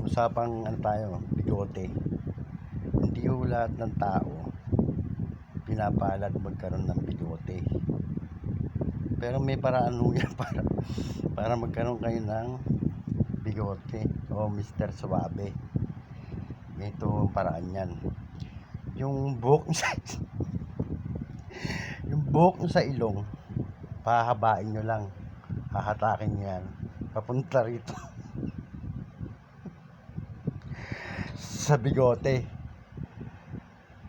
usapang ano tayo, bigote. Hindi ho lahat ng tao pinapalad magkaroon ng bigote. Pero may paraan ho yan para magkaroon kayo ng bigote o Mr. Suabe. Ito ang paraan yan. Yung buhok sa yung buhok sa ilong, pahabain nyo lang, hahatakin nyo yan papunta rito sa bigote.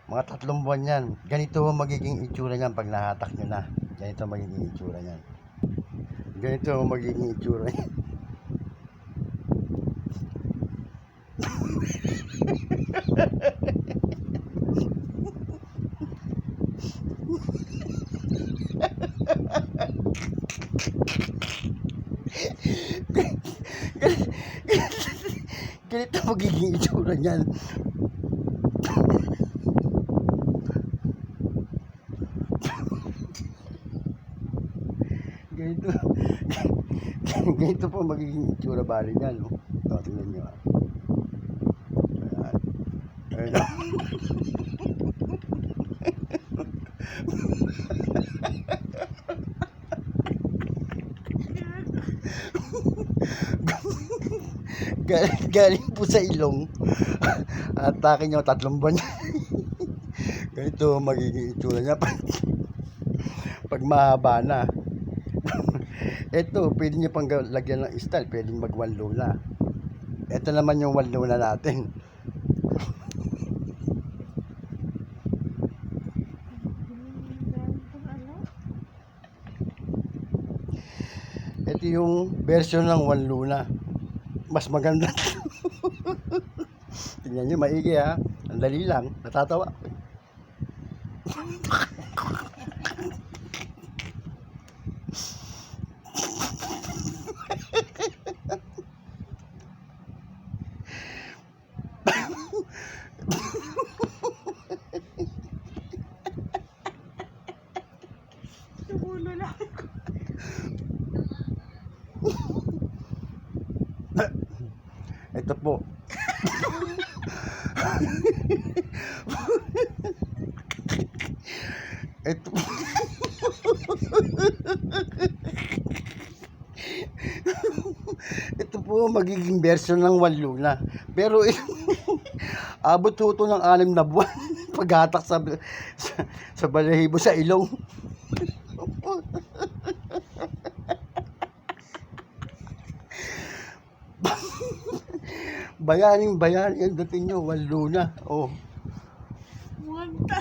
Mga 3 buwan yan. Ganito magiging itsura niyan pag nahatak nyo na. Ganito magiging itsura niyan. Ganito magiging itsura niyan. Ganito magiging itsura niyan. Ganito po magiging itsura bali niyan, no? Ito, tingnan nyo, ah. Ayan. Ayan. Galing po sa ilong. Atake nyo 3 buwan. Ganito magiging itsura niya pag mahaba na. Ito, pwede nyo pang lagyan ng style. Pwede mag one low na. Ito naman yung one low na natin. Ito yung version ng one low na. Mas maganda. Tingnan nyo, maigi ha. Ang dali lang. Natatawa. Tumulo lang ako. Ito po. Ito. Ito po magiging version ng one low na. Pero abot ho ito ng 6 na buwan paghatak sa balahibo sa ilong. Bayanin yan dating nyo, one low na. Oh. Muwag ta.